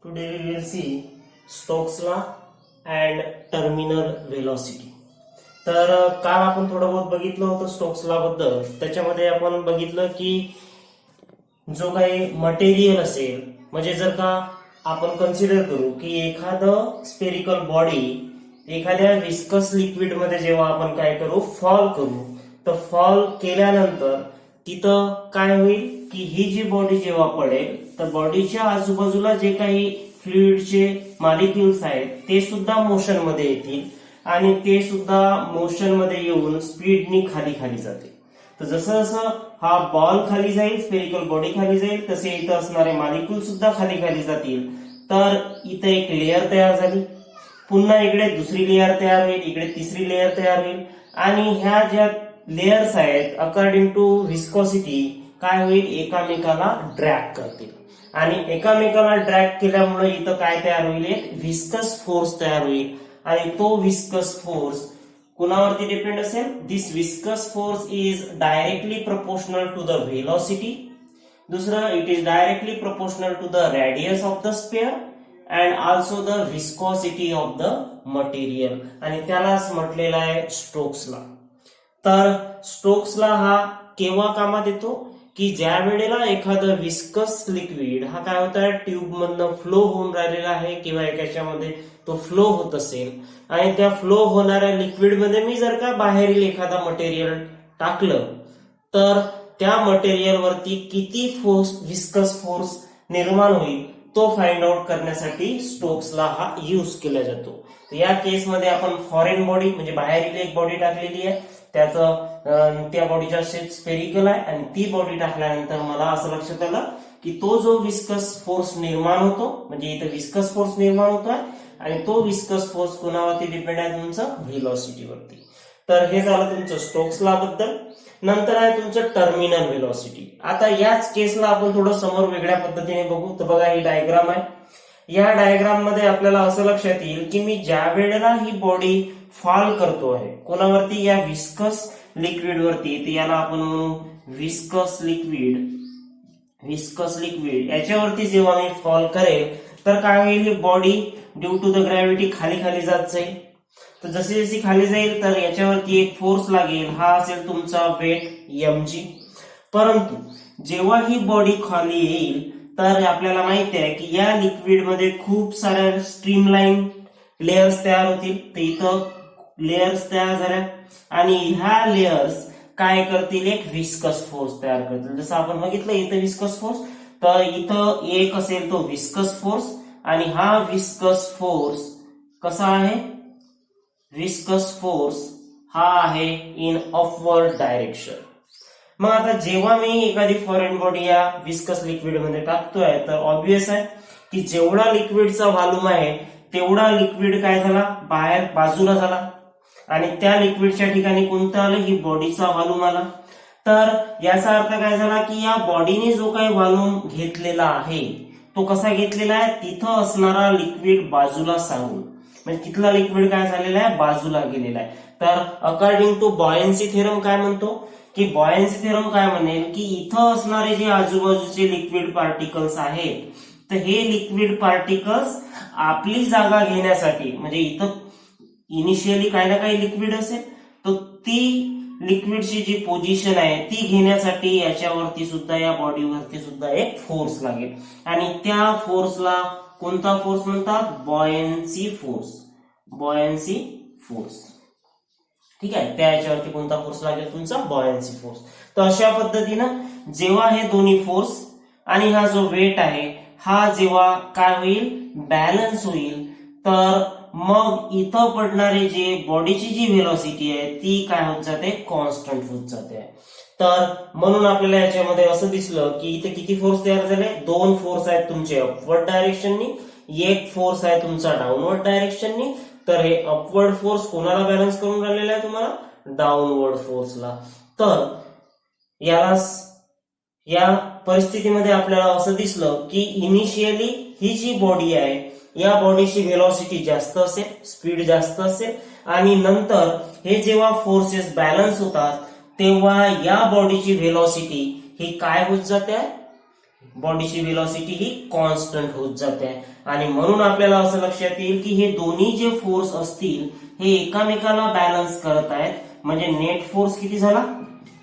Today we will see Stokes law and terminal velocity. तर काल आपण थोडं बहुत बघितलं होतं स्टोक्स लॉ बद्दल. त्याच्यामध्ये आपण बघितलं की जो काही मटेरियल असेल, म्हणजे जर का आपण कन्सिडर करू की एखादं स्पेरिकल बॉडी एखाद्या विस्कस लिक्विड मध्ये जेव्हा आपण काय करू, फॉल करू, तर फॉल केल्यानंतर तिथं काय होईल की ही जी बॉडी जेव्हा पडेल तर बॉडीच्या आजूबाजूला जे काही फ्लुइडचे मॉलिक्युल्स आहेत ते सुद्धा मोशन मध्ये येतील आणि ते सुद्धा मोशन मध्ये येऊन स्पीडनी खाली खाली जातील. तर जसं जसं हा बॉल खाली जाईल, स्पेरिकल बॉडी खाली जाईल, तसे इथं असणारे मॉलिक्युल सुद्धा खाली खाली जातील. तर इथं एक लेअर तयार झाली, पुन्हा इकडे दुसरी लेअर तयार होईल, इकडे तिसरी लेअर तयार होईल आणि ह्या ज्या लेयर्स आहेत अकॉर्डिंग टू व्हिस्कोसिटी काय होईल, एकामेकाला ड्रॅग करतील आणि एकामेकाला ड्रॅग केल्यामुळे इथं काय तयार होईल, एक व्हिस्कस फोर्स तयार होईल आणि तो व्हिस्कस फोर्स कुणावरती डिपेंड असेल. This viscous force is directly proportional to the velocity. दुसरं, it is directly proportional to the radius of the sphere and also the viscosity of the material, आणि त्यालाच म्हटलेला आहे स्टोक्स लॉ. तर Stokes law हा केव्हा कामात येतो की ज्या वेळेला एखादं विस्कस लिक्विड हा काय होत आहे, ट्यूब मधनं फ्लो होऊन राहिलेला आहे किंवा एकाच्यामध्ये तो फ्लो होत असेल आणि त्या फ्लो होणाऱ्या लिक्विड मध्ये मी जर का बाहेरील एखादा मटेरियल टाकलं तर त्या मटेरियल वरती किती फोर्स, विस्कस फोर्स निर्माण होईल तो फाइंड आउट करण्यासाठी स्टोक्स लॉ हा यूज केला जातो. तर या केसमध्ये आपण फॉरेन बॉडी म्हणजे बाहेरील एक बॉडी टाकलेली आहे, त्याचं त्या बॉडीचा शेप स्पेरिकल आहे आणि ती बॉडी टाकल्यानंतर मला असं लक्षात आलं की तो जो विस्कस फोर्स निर्माण होतो, म्हणजे इथं विस्कस फोर्स निर्माण होतोय आणि तो विस्कस फोर्स कोणावरती डिपेंड आहे, तुमचं व्हेलॉसिटीवरती. तर हे झालं तुमचं स्टोक्स लॉ बद्दल. नंतर आहे तुमचं टर्मिनल व्हेलॉसिटी. आता याच केसला आपण थोडं समोर वेगळ्या पद्धतीने बघू. तर बघा, ही डायग्राम आहे. या डायग्राम मध्ये आपल्याला असं लक्षात येईल की मी ज्या वेळेला ही बॉडी फॉल करतो आहे कोणावरती, या विस्कस लिक्विड वरती, तर याला आपण म्हणू विस्कस लिक्विड. विस्कस लिक्विड याच्यावरती जेव्हा मी फॉल करेल तर काय होईल, ही body due to the gravity खाली खाली जात जाईल. तर जशी जशी खाली जाईल तर याच्यावरती एक फोर्स लागेल, हा असेल तुमचा वेट mg. परंतु जेव्हा ही बॉडी खाली येईल तर आपल्याला माहिती आहे की या लिक्विड मध्ये खूप साऱ्या स्ट्रीमलाईन लेयर्स तयार होतील. तर इथं लेयर्स तयार झाल्या आणि ह्या लेयर्स काय करतील, एक विस्कस फोर्स तयार करतील. जसं आपण बघितलं इथं विस्कस फोर्स, तर इथं एक असेल तो विस्कस फोर्स आणि हा विस्कस फोर्स कसा आहे, विस्कस फोर्स हा आहे इन अपवर्ड डायरेक्शन. मग आता जेव्हा मी एखादी फॉरेन बॉडी या विस्कस लिक्विड मध्ये टाकतोय तर ऑब्विस आहे की जेवढा लिक्विडचा व्हॉल्यूम आहे तेवढा लिक्विड काय झाला, बाहेर बाजूला झाला आणि त्या लिक्विडच्या ठिकाणी कोणतं आलं, ही बॉडीचा व्हॉल्यूम आला. तर याचा अर्थ काय झाला की या बॉडीने जो काही व्हॉल्यूम घेतलेला आहे तो कसा घेतलेला आहे, तिथं असणारा लिक्विड बाजूला सारून, म्हणजे तिथला लिक्विड काय झालेला आहे, बाजूला गेलेला आहे. तर अकॉर्डिंग टू बॉयन्सी थेरम काय म्हणतो की बॉयन्सी थेरम काय म्हणेल की इथं असणारे जे आजूबाजूचे लिक्विड पार्टिकल्स आहेत तर हे लिक्विड पार्टिकल्स आपली जागा घेण्यासाठी, म्हणजे इथं इनिशियली काही ना काही लिक्विड असेल तर ती लिक्विडची जी पोझिशन आहे ती घेण्यासाठी याच्यावरती सुद्धा, या बॉडीवरती सुद्धा एक फोर्स लागेल आणि त्या फोर्सला कोणता फोर्स म्हणतात, बॉयन्सी फोर्स. बॉयन्सी फोर्स, ठीक आहे. त्या याच्यावरती कोणता फोर्स लागेल, तुमचा बॉयन्सी फोर्स. तर अशा पद्धतीनं जेव्हा हे दोन्ही फोर्स आणि हा जो वेट आहे हा जेव्हा काय होईल, बॅलन्स होईल, तर मग इथं पडणारे जे बॉडीची जी व्हेलॉसिटी आहे ती काय होत जाते, कॉन्स्टंट होत जाते. तर म्हणून आपल्याला याच्यामध्ये असं दिसलं की इथे किती फोर्स तयार झाले, दोन फोर्स आहेत तुमचे अपवर्ड डायरेक्शननी, एक फोर्स आहे तुमचा डाऊनवर्ड डायरेक्शननी. तर हे अपवर्ड फोर्स कोणाला बॅलन्स करून राहिलेला आहे, तुम्हाला डाऊनवर्ड फोर्सला. तर या परिस्थितीमध्ये आपल्याला असं दिसलं की इनिशियली ही जी बॉडी आहे या बॉडीची व्हेलॉसिटी जास्त असेल, स्पीड जास्त असेल आणि नंतर हे जेव्हा फोर्सेस बॅलन्स होतात तेव्हा या बॉडीची व्हेलॉसिटी ही काय होत जाते, बॉडीची व्हेलॉसिटी ही कॉन्स्टंट होत जाते आणि म्हणून आपल्याला असं लक्षात येईल की हे दोन्ही जे फोर्स असतील हे एकामेकाला बॅलन्स करत आहेत. म्हणजे नेट फोर्स किती झाला?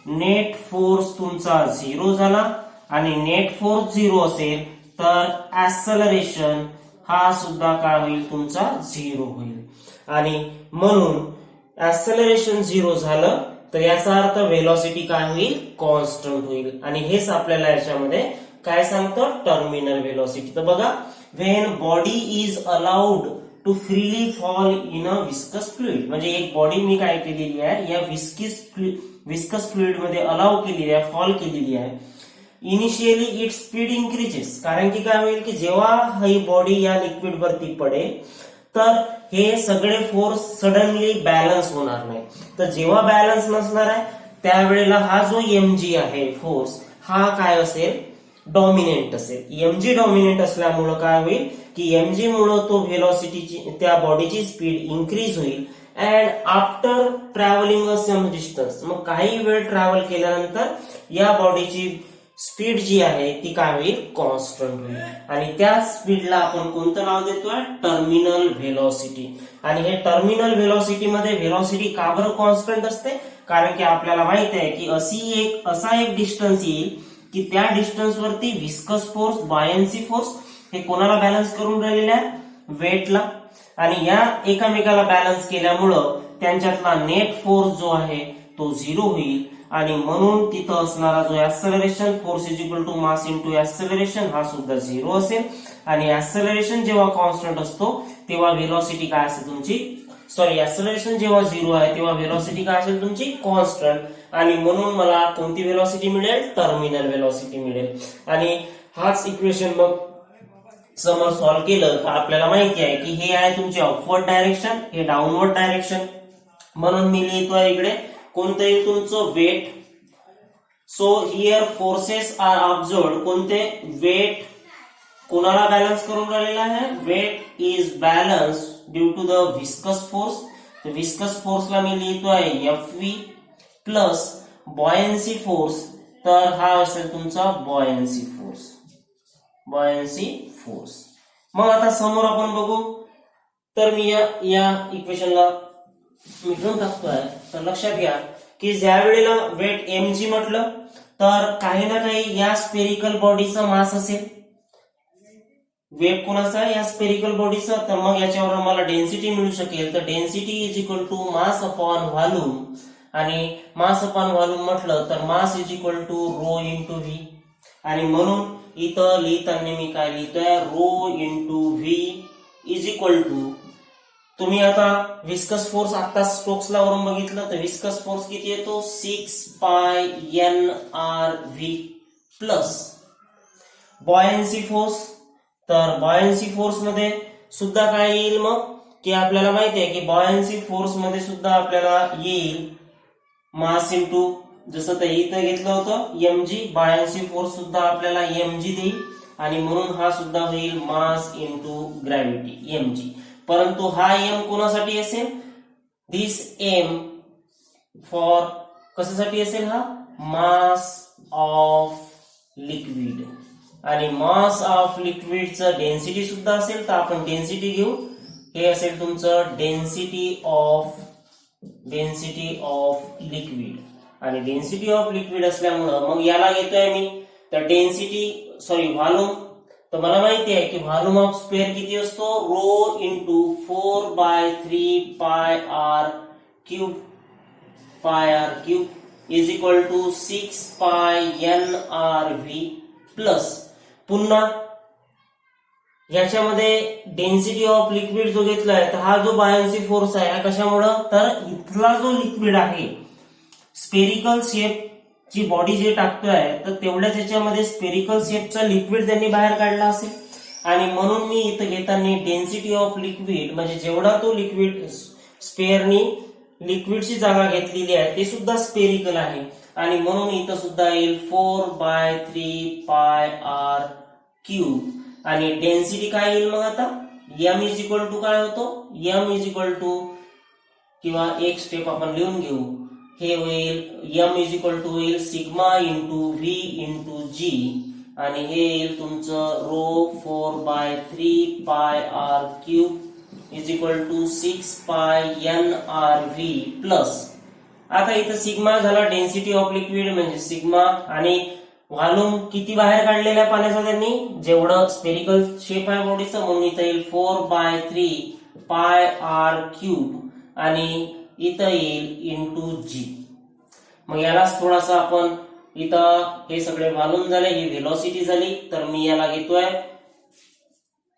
नेट फोर्स तुमचा 0 झाला आणि नेट फोर्स 0 असेल तर ऍक्सलरेशन हा सुद्धा काय होईल? तुमचा 0 होईल. आणि म्हणून ऍक्सलरेशन 0 झालं तर याचा अर्थ व्हेलॉसिटी काय होईल? कॉन्स्टंट होईल. आणि हेच आपल्याला याच्यामध्ये काय सांगतं? Terminal velocity. तर बघा, when body is allowed to freely fall in a viscous fluid, म्हणजे एक बॉडी मी काय केलेली आहे या विस्कस फ्लुइड मध्ये अलाउ केलेली आहे, फॉल केलेली आहे. इनिशियली इट स्पीड इन्क्रीजेस, कारण की काय होईल की जेव्हा ही बॉडी या लिक्विड वरती पडेल तर हे सगळे फोर्स सडनली बॅलन्स होणार नाही. तर जेव्हा बॅलन्स नसणार आहे त्यावेळेला हा जो mg आहे फोर्स हा काय असेल? डॉमिनेंट असेल. mg डॉमिनेंट असल्यामुळं काय होईल की mg मुळे तो व्हेलॉसिटीची त्या बॉडीची स्पीड इन्क्रीज होईल. And after travelling a some distance, मग काही वेळ ट्रॅव्हल केल्यानंतर या बॉडीची स्पीड जी आहे ती काय होईल? कॉन्स्टंट होईल. आणि त्या स्पीडला आपण कोणतं नाव देतोय? Terminal velocity. आणि हे टर्मिनल व्हेलॉसिटी मध्ये व्हेलॉसिटी का बरं कॉन्स्टंट असते? कारण की आपल्याला माहित आहे की असा एक डिस्टन्स येईल की त्या डिस्टन्स वरती विस्कस फोर्स, बायन्सी फोर्स हे कोणाला बॅलन्स करून राहिलेले आहे? वेटला. आणि या एकामेकाला बॅलन्स केल्यामुळं त्यांच्यातला नेट फोर्स जो आहे तो 0 होईल. आणि म्हणून तिथं असणारा जो acceleration, force is equal to mass into acceleration, हा सुद्धा 0 असेल. आणि ऍक्सलरेशन जेव्हा कॉन्स्टंट असतो तेव्हा व्हेलॉसिटी काय असेल तुमची? ऍक्सलरेशन जेव्हा 0 आहे तेव्हा व्हेलॉसिटी काय असेल तुमची? कॉन्स्टंट. आणि म्हणून मला कोणती व्हेलॉसिटी मिळेल? टर्मिनल व्हेलॉसिटी मिळेल. आणि हाच इक्वेशन मग समर सॉल्व्ह केलं तर आपल्याला माहिती आहे की हे आहे तुमचे अपवर्ड डायरेक्शन, हे डाऊनवर्ड डायरेक्शन. म्हणून मी लिहितोय इकडे कोणतं येईल तुमचं? Weight. So here forces are observed. कोणते? वेट कोणाला बॅलन्स करून राहिलेला आहे? Weight is balance due to the viscous force. तर विस्कस फोर्सला मी लिहितोय Fv प्लस बॉयन्सी फोर्स, तर हा असेल तुमचा बॉयन्सी फोर्स. Buoyancy force. मग आता समोर आपण बघू. तर मी या इक्वेशनला मिटवून टाकतोय. तर लक्षात घ्या की ज्या वेळेला वेट mg म्हटलं तर काही ना काही या स्पेरिकल बॉडीचा मास असेल. वेट कोणाचा? या स्पेरिकल बॉडीचा. तर मग याच्यावर मला डेन्सिटी मिळू शकेल. तर density is equal to mass upon volume. आणि मास अपॉन व्हॉल्यूम म्हटलं तर mass is equal to rho into V. आणि म्हणून इथं लिहिताना मी काय लिहितोय? Rho into V is equal to, तुम्ही आता विस्कस फोर्स आता स्टोक्स लॉ वरून बघितलं तर विस्कस फोर्स किती येतो? 6 pi NRV plus buoyancy force. तर बॉयन्सी फोर्स मध्ये सुद्धा काय येईल मग की आपल्याला माहिती आहे की बॉयन्सी फोर्स मध्ये सुद्धा आपल्याला येईल मास इंटू, जसं ते इथं घेतलं होतं mg, बॉयन्सी फोर्स सुद्धा आपल्याला mg देईल. आणि म्हणून हा सुद्धा होईल मास इंटू ग्रॅव्हिटी mg. परंतु हा m कोणासाठी असेल? दिस m फॉर कशासाठी असेल? हा मास ऑफ लिक्विड. आणि मास ऑफ लिक्विडचं डेन्सिटी सुद्धा असेल तर आपण डेन्सिटी घेऊ. हे असेल तुमचं डेन्सिटी ऑफ लिक्विड. आणि डेन्सिटी ऑफ लिक्विड असल्यामुळं मग याला घेतोय मी तर व्हॉल्यूम. तर मला माहिती आहे की व्हॉल्यूम ऑफ स्पेअर किती असतो? Row into 4/3 pi r cube is equal to 6 pi NRV plus पुन्हा याच्यामध्ये डेन्सिटी ऑफ लिक्विड जो घेतलाय तर हा जो बायन्सी फोर्स आहे कशामुळं? तर इथला जो लिक्विड आहे स्पेरिकल शेप ची बॉडी जे टाकतोय तर तेवढ्याच याच्यामध्ये स्पेरिकल शेपचं लिक्विड त्यांनी बाहेर काढला असेल. आणि म्हणून मी इथं घेताना डेन्सिटी ऑफ लिक्विड म्हणजे जेवढा तो लिक्विड स्पेअरनी लिक्विडची जागा घेतलेली आहे ते सुद्धा स्पेरिकल आहे. आणि म्हणून इथं सुद्धा येईल 4/3 पाय आर क्यूब. आणि डेन्सिटी काय येईल मग आता? m इज इक्वल टू काय होतो? m इज इक्वल टू, किंवा एक स्टेप आपण लिहून घेऊ, हे होईल m इज इक्वल टू होईल sigma into V into g. आणि हे येईल तुमचं rho 4/3πr³ is equal to 6πnrv plus, आता इथं सिग्मा झाला डेन्सिटी ऑफ लिक्विड म्हणजे सिग्मा, आणि व्हॉल्यूम किती बाहेर काढलेला आहे पाण्याचा त्यांनी, जेवढं स्पेरिकल शेप आहे बॉडीचं, म्हणून इथं येईल 4/3πr³ आणि इथं येईल इंटू जी. मग यालाच थोडासा आपण इथं हे सगळे व्हॉल्यूम झाले, ही व्हेलॉसिटी झाली, तर मी याला घेतोय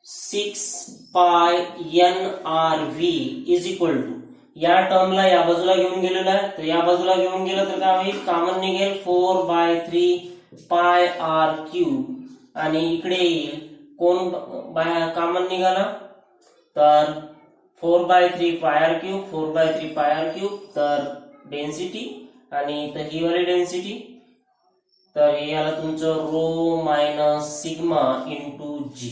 6πnrv इज इक्वल टू, या टर्मला या बाजूला घेऊन गेलेला आहे, तर या बाजूला घेऊन गेलं तर काय होईल, कॉमन निघेल 4/3πr³ आणि इकडे येईल कोण कॉमन निघाला, तर 4/3πr³, 4/3πr³, तर डेन्सिटी आणि इथं ही वाली डेन्सिटी, तर याला तुमचं रो मायनस सिग्मा इंटू जी.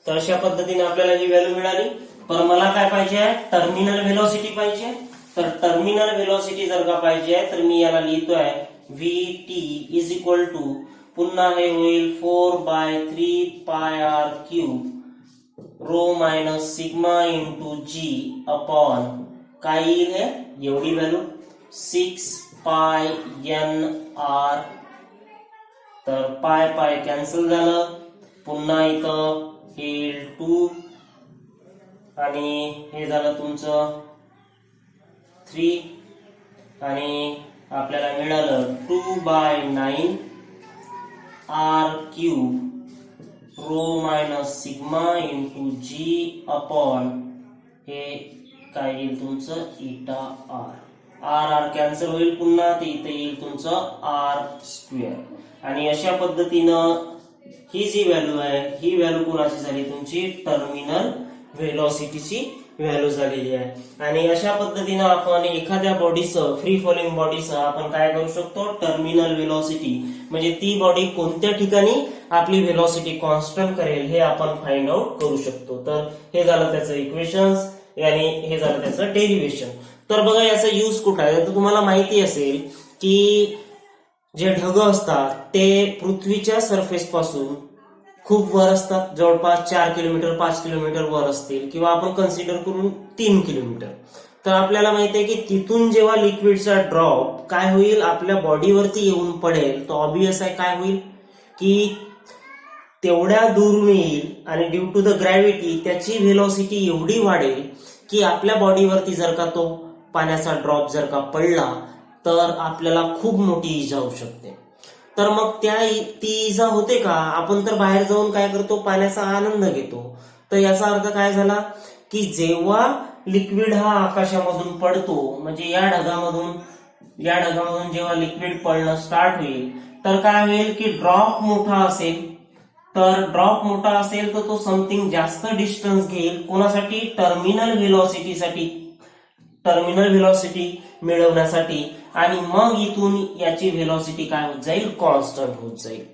तर अशा पद्धतीने आपल्याला ही व्हॅल्यू मिळाली. पण मला काय पाहिजे आहे, टर्मिनल व्हेलॉसिटी पाहिजे. तर टर्मिनल व्हेलॉसिटी जर का पाहिजे आहे तर मी याला लिहितोय vt इज इक्वल टू, पुन्हा हे होईल 4/3πr³ rho minus sigma into g upon काय येईल हे, एवढी व्हॅल्यू 6πnr, तर पाय पाय कॅन्सल झालं, पुन्हा इथं हे 2 आणि हे झालं तुमचं 3 आणि आपल्याला मिळालं 2/9 r³ rho minus sigma into g upon हे काय येईल तुमचं इटा आर. आर आर कॅन्सल होईल पुन्हा, ते इथे येईल तुमचं r². आणि अशा पद्धतीनं ही जी व्हॅल्यू आहे ही व्हॅल्यू कोणाची झाली, तुमची टर्मिनल व्हेलॉसिटीची व्हॅल्यू झालेली आहे. आणि अशा पद्धतीनं आपण एखाद्या बॉडीचं, फ्री फॉलिंग बॉडीचं आपण काय करू शकतो, टर्मिनल व्हेलॉसिटी म्हणजे ती बॉडी कोणत्या ठिकाणी आपली व्हेलॉसिटी कॉन्स्टंट करेल हे आपण फाइंड आउट करू शकतो. तर हे झालं त्याचं इक्वेशन्स आणि हे झालं त्याचं डेरिव्हेशन. तर बघा याचा यूज कुठं आहे, तर तुम्हाला माहिती असेल की जे ढग असतात ते पृथ्वीच्या सरफेस पासून खूप वर असतात, जवळपास 4 किलोमीटर 5 किलोमीटर वर असतील, किंवा आपण कन्सिडर करून 3 किलोमीटर. तर आपल्याला माहिती आहे की तिथून जेव्हा लिक्विडचा ड्रॉप काय होईल आपल्या बॉडीवरती येऊन पडेल, तो ऑब्वियस आहे काय होईल की तेवढ्या दूरून येईल आणि ड्यू टू द ग्रॅव्हिटी त्याची व्हेलॉसिटी एवढी वाढेल की आपल्या बॉडीवरती जर का तो पाण्याचा ड्रॉप जर का पडला तर आपल्याला खूप मोठी इजा होऊ शकते. तर मग ती इजा होते का, आपण तर बाहेर जाऊन काय करतो, पाण्याचा आनंद घेतो. तर याचा अर्थ काय झाला की जेव्हा लिक्विड हा आकाशामधून पडतो, म्हणजे या ढगामधून जेव्हा लिक्विड पडणं स्टार्ट होईल तर काय होईल की ड्रॉप मोठा असेल, तर ड्रॉप मोठा असेल तर तो समथिंग जास्त डिस्टन्स घेईल कोणासाठी, टर्मिनल व्हेलॉसिटी मिळवण्यासाठी, आणि मग इथून याची व्हेलॉसिटी काय होत जाईल, कॉन्स्टंट होत जाईल.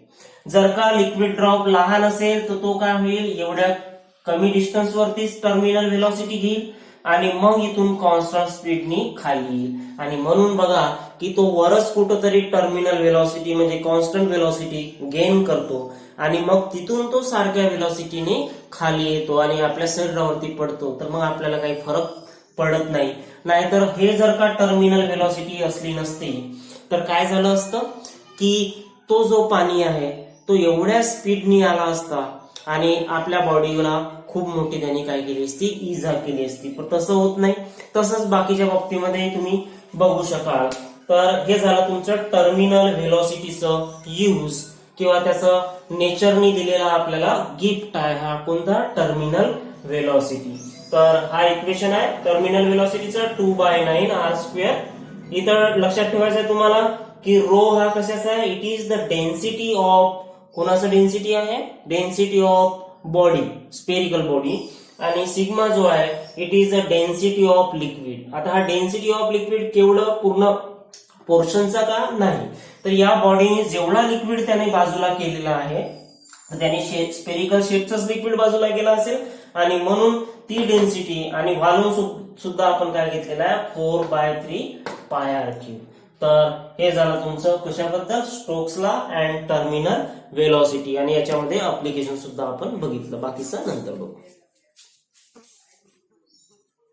जर का लिक्विड ड्रॉप लहान असेल तर तो काय होईल, एवढ्या कमी डिस्टन्स वरतीच टर्मिनल व्हेलॉसिटी घेईल आणि मग इथून कॉन्स्टंट स्पीडनी खाली येईल. आणि म्हणून बघा की तो वरच कुठंतरी टर्मिनल व्हेलॉसिटी म्हणजे कॉन्स्टंट व्हेलॉसिटी गेन करतो आणि मग तिथून तो सारख्या व्हेलॉसिटीने खाली येतो आणि आपल्या शरीरावरती पडतो. तर मग आपल्याला काही फरक पडत नाही. नाहीतर हे जर का टर्मिनल व्हेलॉसिटी असली नसती तर काय झालं असतं की तो जो पाणी आहे तो एवढ्या स्पीडनी आला असता आणि आपल्या बॉडीला खूप मोठी त्यांनी काय केली असती, इजा केली असती. पण तसं होत नाही. तसंच बाकीच्या बाबतीमध्ये तुम्ही बघू शकाल. तर हे झालं तुमचं टर्मिनल व्हेलॉसिटीचं यूज किंवा त्याचं नेचरनी दिलेला आपल्याला गिफ्ट आहे हा कोणता, टर्मिनल व्हेलॉसिटी. तर हा इक्वेशन आहे टर्मिनल व्हेलॉसिटीचा 2/9 r². इथं लक्षात ठेवायचं आहे तुम्हाला की रो हा कशाचा आहे, it is the density of, कोणाचं डेन्सिटी आहे, density of body, spherical body, आणि सिग्मा जो आहे it is the density of liquid. आता हा डेन्सिटी ऑफ लिक्विड केवढं पूर्ण पोर्शनचा का नाही, तर या बॉडीने जेवढा लिक्विड त्याने बाजूला केलेला आहे त्याने स्पेरिकल शेपचंच लिक्विड बाजूला गेला असेल आणि म्हणून ती डेन्सिटी आणि व्हॉल्यूम सुद्धा आपण काय घेतलेला आहे 4/3πr³. तर हे झालं तुमचं कशाबद्दल, Stokes law and terminal velocity, आणि याच्यामध्ये अप्लिकेशन सुद्धा आपण बघितलं, बाकीचं नंतर बघू.